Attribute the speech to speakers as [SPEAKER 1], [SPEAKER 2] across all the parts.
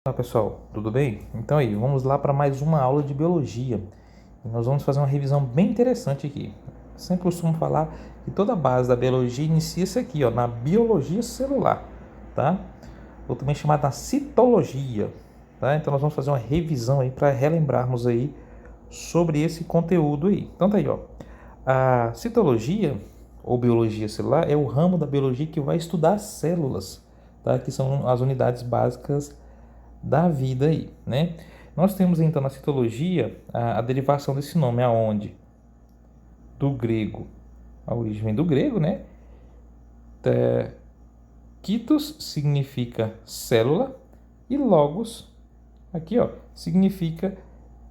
[SPEAKER 1] Olá pessoal, tudo bem? Então aí, vamos lá para mais uma aula de biologia. E nós vamos fazer uma revisão bem interessante aqui. Eu sempre costumo falar que toda a base da biologia inicia-se aqui, ó, na biologia celular, tá? Ou também chamada citologia, tá? Então nós vamos fazer uma revisão aí para relembrarmos aí sobre esse conteúdo aí. Então tá aí, ó. A citologia ou biologia celular é o ramo da biologia que vai estudar as células, tá? Que são as unidades básicas da vida aí, né? Nós temos então na citologia a derivação desse nome aonde? Do grego. A origem vem do grego, né? Kitos significa célula e logos aqui, ó, significa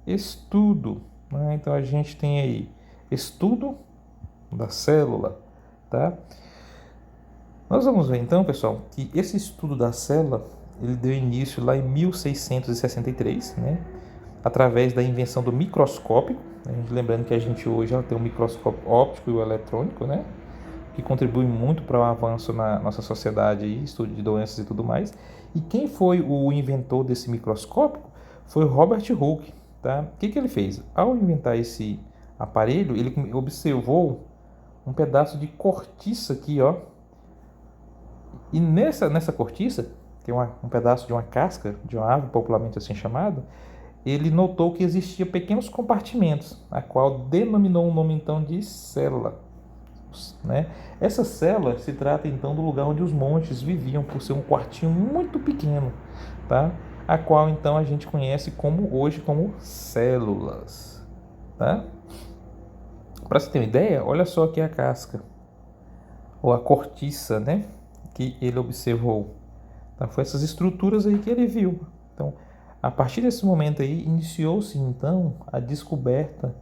[SPEAKER 1] estudo, né? Então a gente tem aí estudo da célula, tá? Nós vamos ver então, pessoal, que esse estudo da célula ele deu início lá em 1663, né? Através da invenção do microscópio. A gente, lembrando que a gente hoje já tem o microscópio óptico e o eletrônico, né? Que contribui muito para o avanço na nossa sociedade, aí, estudo de doenças e tudo mais. E quem foi o inventor desse microscópio foi o Robert Hooke, tá? O que ele fez? Ao inventar esse aparelho, ele observou um pedaço de cortiça aqui, ó. E nessa cortiça, que é um pedaço de uma casca de uma árvore, popularmente assim chamado, ele notou que existia pequenos compartimentos, a qual denominou o nome então de célula, né? Essa célula se trata então do lugar onde os monges viviam, por ser um quartinho muito pequeno, tá? A qual então a gente conhece hoje como células, tá? Para você ter uma ideia, olha só aqui a casca ou a cortiça, né? Que ele observou. Então, foi essas estruturas aí que ele viu. Então, a partir desse momento aí, iniciou-se então a descoberta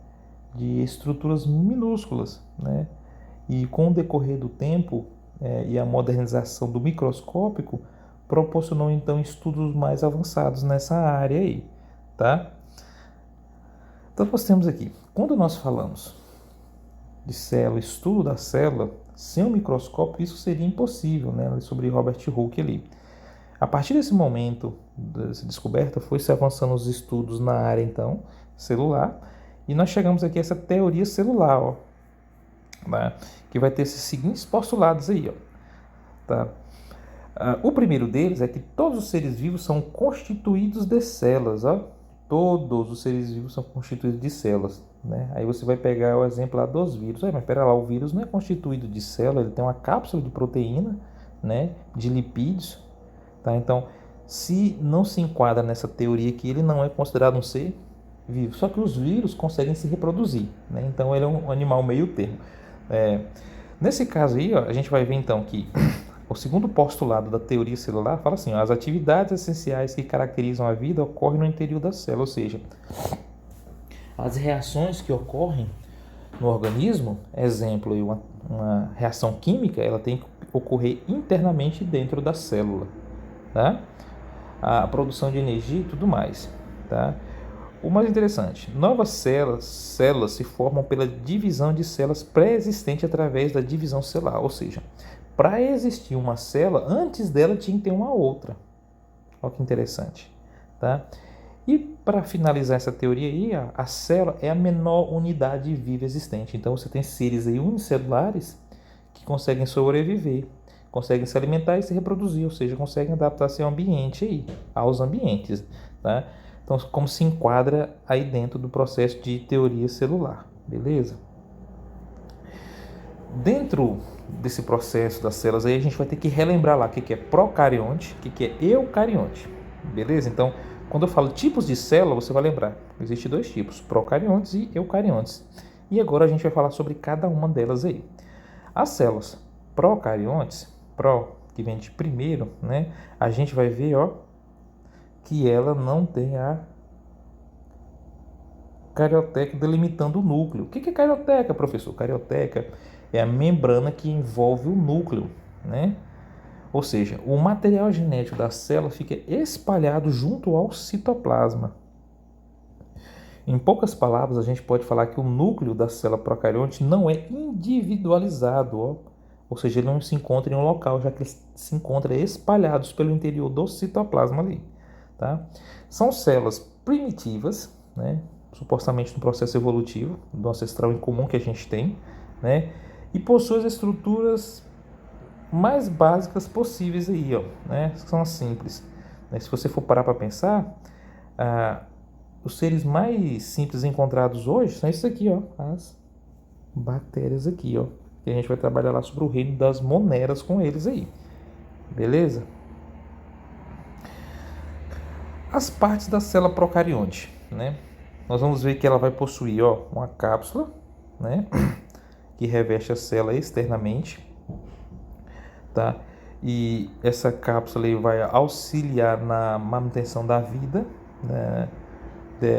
[SPEAKER 1] de estruturas minúsculas, né? E com o decorrer do tempo e a modernização do microscópico, proporcionou então estudos mais avançados nessa área aí, tá? Então, nós temos aqui, quando nós falamos de célula, estudo da célula, sem o microscópio isso seria impossível, né? Sobre Robert Hooke ali. A partir desse momento, dessa descoberta, foi se avançando os estudos na área, então, celular, e nós chegamos aqui a essa teoria celular, ó, né, que vai ter esses seguintes postulados aí, ó, tá? O primeiro deles é que todos os seres vivos são constituídos de células, ó. Todos os seres vivos são constituídos de células, né? Aí você vai pegar o exemplo lá dos vírus. Mas espera lá, o vírus não é constituído de célula, ele tem uma cápsula de proteína, né, de lipídios, tá? Então, se não se enquadra nessa teoria aqui, ele não é considerado um ser vivo. Só que os vírus conseguem se reproduzir, né? Então, ele é um animal meio termo. Nesse caso aí, ó, a gente vai ver então que o segundo postulado da teoria celular fala assim, ó, as atividades essenciais que caracterizam a vida ocorrem no interior da célula, ou seja, as reações que ocorrem no organismo, exemplo, uma reação química, ela tem que ocorrer internamente dentro da célula, tá? A produção de energia e tudo mais, tá? O mais interessante, novas células se formam pela divisão de células pré-existente através da divisão celular, ou seja, para existir uma célula, antes dela tinha que ter uma outra. Olha que interessante, tá? E para finalizar essa teoria aí, a célula é a menor unidade viva existente. Então você tem seres aí unicelulares que conseguem sobreviver, conseguem se alimentar e se reproduzir, ou seja, conseguem adaptar-se ao ambiente aí, aos ambientes, tá? Então, como se enquadra aí dentro do processo de teoria celular, beleza? Dentro desse processo das células aí, a gente vai ter que relembrar lá o que é procarionte, o que é eucarionte, beleza? Então, quando eu falo tipos de célula, você vai lembrar, existem dois tipos, procariontes e eucariontes. E agora a gente vai falar sobre cada uma delas aí. As células procariontes, que vem de primeiro, né? A gente vai ver, ó, que ela não tem a carioteca delimitando o núcleo. O que é carioteca, professor? Carioteca é a membrana que envolve o núcleo, né? Ou seja, o material genético da célula fica espalhado junto ao citoplasma. Em poucas palavras, a gente pode falar que o núcleo da célula procarionte não é individualizado, ó. Ou seja, ele não se encontra em um local, já que eles se encontram espalhados pelo interior do citoplasma ali, tá? São células primitivas, né? Supostamente no processo evolutivo do ancestral em comum que a gente tem, né? E possuem as estruturas mais básicas possíveis aí, ó, né? São as simples. Né? Se você for parar para pensar, os seres mais simples encontrados hoje são esses aqui, ó, as bactérias aqui, ó. Que a gente vai trabalhar lá sobre o reino das moneras com eles aí, beleza? As partes da célula procarionte, né? Nós vamos ver que ela vai possuir, ó, uma cápsula, né? Que reveste a célula externamente, tá? E essa cápsula aí vai auxiliar na manutenção da vida, né,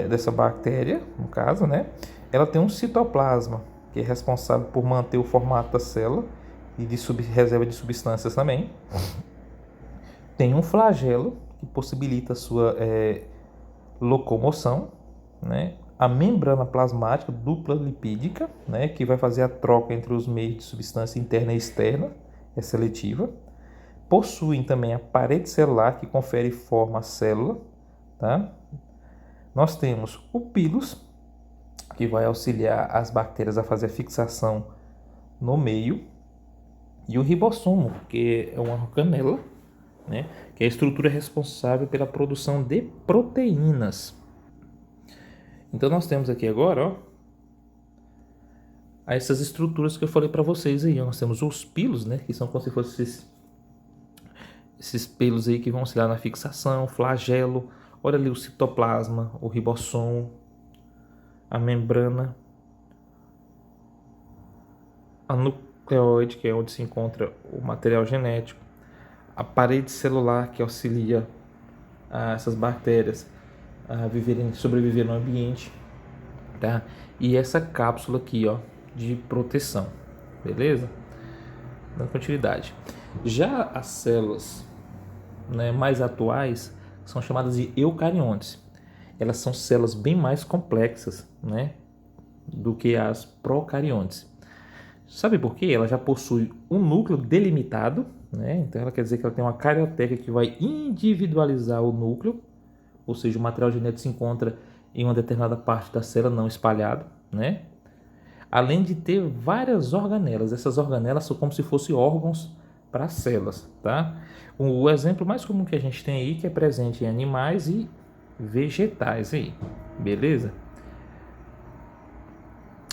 [SPEAKER 1] dessa bactéria, no caso, né? Ela tem um citoplasma, que é responsável por manter o formato da célula e de reserva de substâncias também. Tem um flagelo, que possibilita a sua locomoção, né? A membrana plasmática dupla lipídica, né? Que vai fazer a troca entre os meios de substância interna e externa, é seletiva. Possuem também a parede celular, que confere forma à célula, tá? Nós temos o pilus, que vai auxiliar as bactérias a fazer a fixação no meio, e o ribossomo, que é uma organela, né, que é a estrutura responsável pela produção de proteínas. Então nós temos aqui agora, ó, essas estruturas que eu falei para vocês aí. Nós temos os pilos, né, que são como se fossem esses pelos aí que vão auxiliar na fixação, flagelo. Olha ali o citoplasma, o ribossomo, a membrana, a nucleoide, que é onde se encontra o material genético, a parede celular, que auxilia essas bactérias a sobreviver no ambiente, tá? E essa cápsula aqui, ó, de proteção, beleza? Dando continuidade. Já as células, né, mais atuais são chamadas de eucariontes. Elas são células bem mais complexas, né, do que as procariontes. Sabe por quê? Ela já possui um núcleo delimitado, né? Então ela quer dizer que ela tem uma carioteca que vai individualizar o núcleo, ou seja, o material genético se encontra em uma determinada parte da célula, não espalhado, né? Além de ter várias organelas. Essas organelas são como se fossem órgãos para as células, tá? O exemplo mais comum que a gente tem aí, que é presente em animais e vegetais aí, beleza?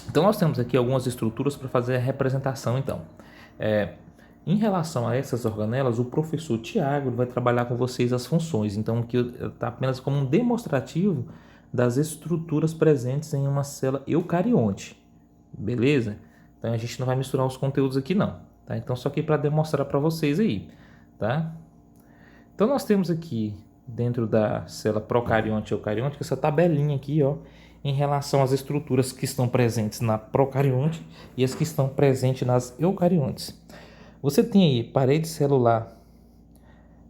[SPEAKER 1] Então nós temos aqui algumas estruturas para fazer a representação, então. Em relação a essas organelas, o professor Tiago vai trabalhar com vocês as funções, então que está apenas como um demonstrativo das estruturas presentes em uma célula eucarionte, beleza? Então a gente não vai misturar os conteúdos aqui não, tá? Então só aqui para demonstrar para vocês aí, tá? Então nós temos aqui dentro da célula procarionte e eucarionte essa tabelinha aqui, ó, em relação às estruturas que estão presentes na procarionte e as que estão presentes nas eucariontes. Você tem aí parede celular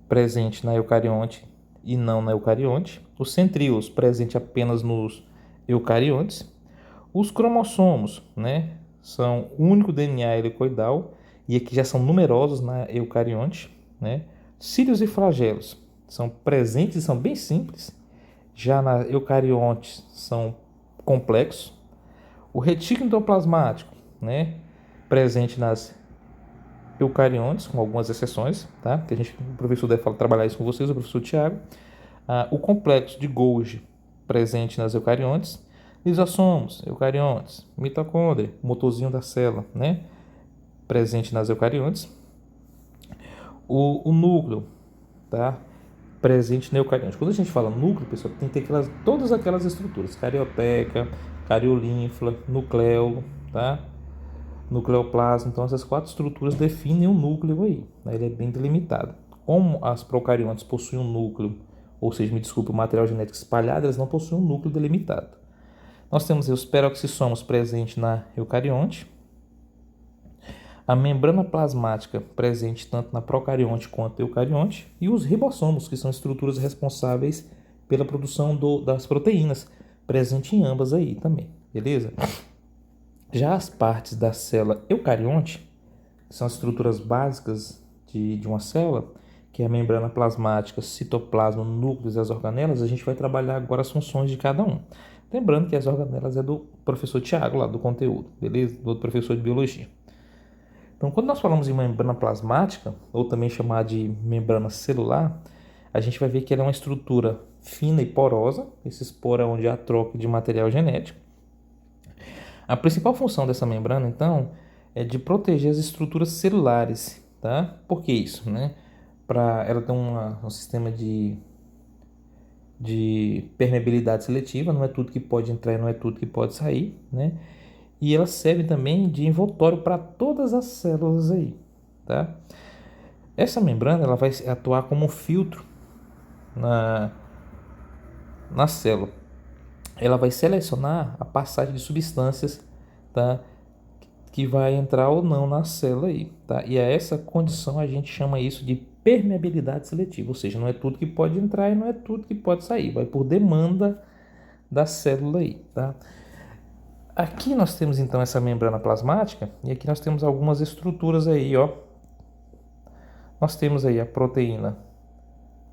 [SPEAKER 1] presente na eucarionte e não na eucarionte, os centríolos presente apenas nos eucariontes, os cromossomos, né, são o único DNA helicoidal e aqui já são numerosos na eucarionte, né? Cílios e flagelos são presentes e são bem simples, já na eucarionte são complexos. O retículo endoplasmático, né, presente nas eucariontes, com algumas exceções, tá? Que o professor deve trabalhar isso com vocês, o professor Tiago. O complexo de Golgi, presente nas eucariontes. Lisossomos, eucariontes. Mitocôndria, motorzinho da célula, né? Presente nas eucariontes. O núcleo, tá? Presente na eucarionte. Quando a gente fala núcleo, pessoal, tem que ter todas aquelas estruturas: carioteca, cariolinfla, nucleolo, tá? Nucleoplasma. Então essas quatro estruturas definem um núcleo aí, né? Ele é bem delimitado. Como as procariontes possuem um núcleo, ou seja, me desculpe, o material genético espalhado, elas não possuem um núcleo delimitado. Nós temos os peroxissomos presentes na eucarionte, a membrana plasmática presente tanto na procarionte quanto na eucarionte, e os ribossomos, que são estruturas responsáveis pela produção das proteínas, presente em ambas aí também, beleza? Já as partes da célula eucarionte, que são as estruturas básicas de uma célula, que é a membrana plasmática, citoplasma, núcleos e as organelas, a gente vai trabalhar agora as funções de cada um. Lembrando que as organelas é do professor Tiago, lá do conteúdo, beleza? Do outro professor de biologia. Então, quando nós falamos em membrana plasmática, ou também chamada de membrana celular, a gente vai ver que ela é uma estrutura fina e porosa. Esse esporo é onde há troca de material genético. A principal função dessa membrana, então, é de proteger as estruturas celulares, tá? Por que isso, né? Ela tem um sistema de permeabilidade seletiva, não é tudo que pode entrar e não é tudo que pode sair, né? E ela serve também de envoltório para todas as células aí, tá? Essa membrana ela vai atuar como um filtro na célula. Ela vai selecionar a passagem de substâncias, tá? Que vai entrar ou não na célula aí, tá? E a essa condição a gente chama isso de permeabilidade seletiva, ou seja, não é tudo que pode entrar e não é tudo que pode sair, vai por demanda da célula aí, tá? Aqui nós temos então essa membrana plasmática e aqui nós temos algumas estruturas aí, ó. Nós temos aí a proteína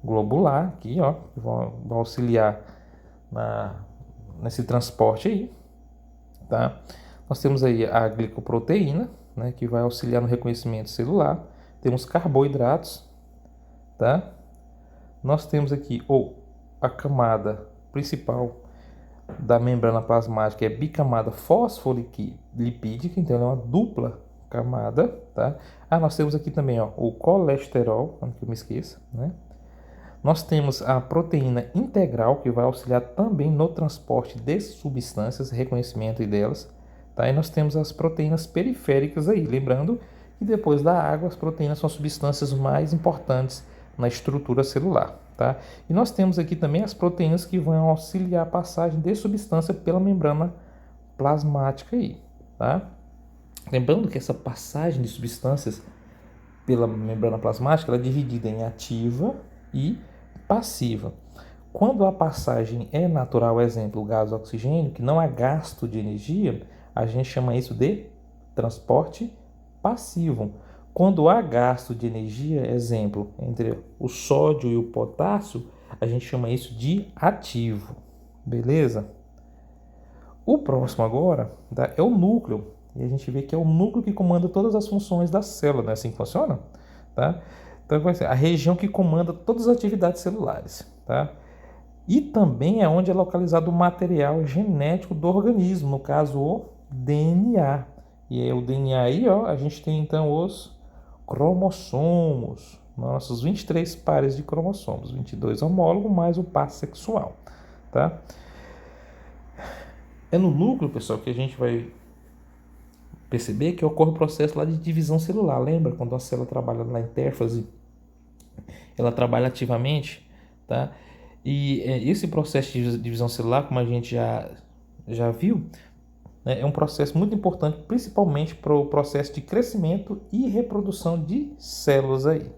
[SPEAKER 1] globular aqui, ó, que vai auxiliar nesse transporte aí, tá? Nós temos aí a glicoproteína, né, que vai auxiliar no reconhecimento celular. Temos carboidratos, tá? Nós temos aqui a camada principal da membrana plasmática é bicamada fosfolipídica, então ela é uma dupla camada, tá? Nós temos aqui também, ó, o colesterol, antes que eu me esqueça, né? Nós temos a proteína integral, que vai auxiliar também no transporte de substâncias, reconhecimento delas, tá? E nós temos as proteínas periféricas aí, lembrando que depois da água, as proteínas são as substâncias mais importantes na estrutura celular, tá? E nós temos aqui também as proteínas que vão auxiliar a passagem de substância pela membrana plasmática aí, tá? Lembrando que essa passagem de substâncias pela membrana plasmática ela é dividida em ativa e passiva. Quando a passagem é natural, exemplo, o gás oxigênio, que não há gasto de energia, a gente chama isso de transporte passivo. Quando há gasto de energia, exemplo, entre o sódio e o potássio, a gente chama isso de ativo. Beleza? O próximo agora, tá, é o núcleo. E a gente vê que é o núcleo que comanda todas as funções da célula, não é assim que funciona? Tá? Então, vai ser a região que comanda todas as atividades celulares. Tá? E também é onde é localizado o material genético do organismo, no caso o DNA. E aí, o DNA aí, ó, a gente tem então os cromossomos, nossos 23 pares de cromossomos, 22 homólogos mais o par sexual, tá? É no núcleo, pessoal, que a gente vai perceber que ocorre o processo lá de divisão celular. Lembra quando a célula trabalha na intérfase? Ela trabalha ativamente, tá? E esse processo de divisão celular, como a gente já viu, né, é um processo muito importante, principalmente para o processo de crescimento e reprodução de células aí,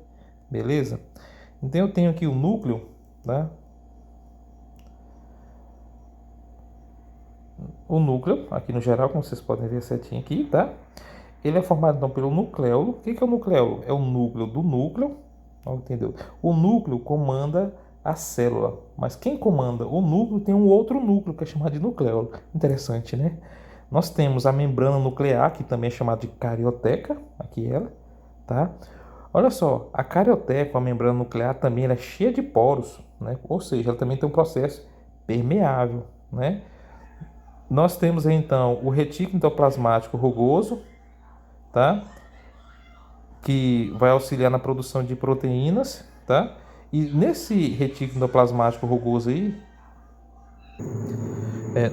[SPEAKER 1] beleza? Então eu tenho aqui o núcleo, tá? O núcleo, aqui no geral, como vocês podem ver certinho aqui, tá? Ele é formado então pelo nucleolo. O que é o nucleolo? É o núcleo do núcleo, entendeu? O núcleo comanda a célula, mas quem comanda o núcleo tem um outro núcleo que é chamado de nucleolo. Interessante, né? Nós temos a membrana nuclear, que também é chamada de carioteca, aqui ela, tá? Olha só, a carioteca, a membrana nuclear, também ela é cheia de poros, né? Ou seja, ela também tem um processo permeável, né? Nós temos aí, então, o retículo endoplasmático rugoso, tá? Que vai auxiliar na produção de proteínas, tá? E nesse retículo endoplasmático rugoso aí,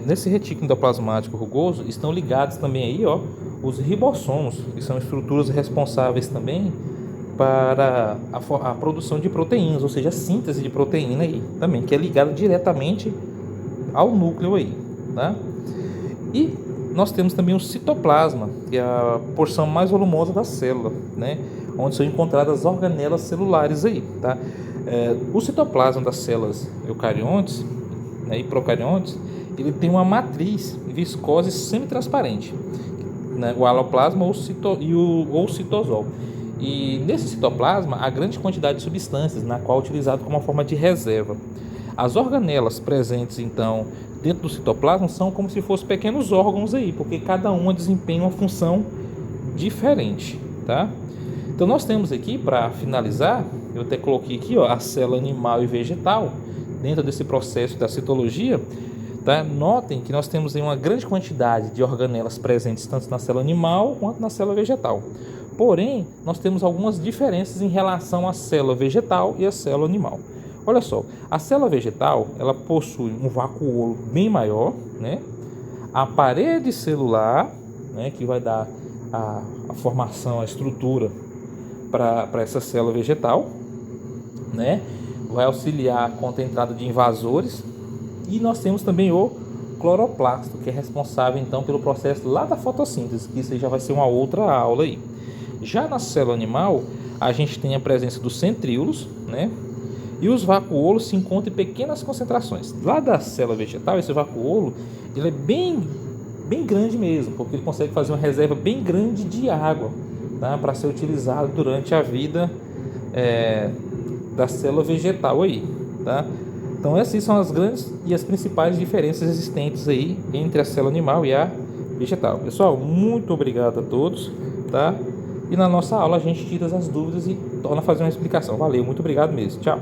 [SPEAKER 1] nesse retículo endoplasmático rugoso estão ligados também aí, ó, os ribossomos, que são estruturas responsáveis também para a produção de proteínas, ou seja, a síntese de proteína aí também, que é ligada diretamente ao núcleo aí, tá? E nós temos também o citoplasma, que é a porção mais volumosa da célula, né? Onde são encontradas as organelas celulares aí, tá? O citoplasma das células eucariontes, né, e procariontes, ele tem uma matriz viscosa e semitransparente, né? O aloplasma ou o citosol. E nesse citoplasma há grande quantidade de substâncias, na qual é utilizado como uma forma de reserva. As organelas presentes, então, dentro do citoplasma são como se fossem pequenos órgãos aí, porque cada uma desempenha uma função diferente, tá? Então nós temos aqui, para finalizar, eu até coloquei aqui, ó, a célula animal e vegetal, dentro desse processo da citologia, tá? Notem que nós temos aí uma grande quantidade de organelas presentes tanto na célula animal quanto na célula vegetal. Porém, nós temos algumas diferenças em relação à célula vegetal e à célula animal. Olha só, a célula vegetal, ela possui um vacuolo bem maior, né? A parede celular, né, que vai dar a formação, a estrutura para essa célula vegetal, né? Vai auxiliar contra a entrada de invasores. E nós temos também o cloroplasto, que é responsável então pelo processo lá da fotossíntese, que isso aí já vai ser uma outra aula aí. Já na célula animal, a gente tem a presença dos centríolos, né? E os vacuolos se encontram em pequenas concentrações. Lá da célula vegetal, esse vacuolo, ele é bem grande mesmo, porque ele consegue fazer uma reserva bem grande de água, tá? Para ser utilizado durante a vida da célula vegetal aí, tá? Então essas são as grandes e as principais diferenças existentes aí entre a célula animal e a vegetal. Pessoal, muito obrigado a todos, tá? E na nossa aula a gente tira as dúvidas e torna a fazer uma explicação. Valeu, muito obrigado mesmo. Tchau.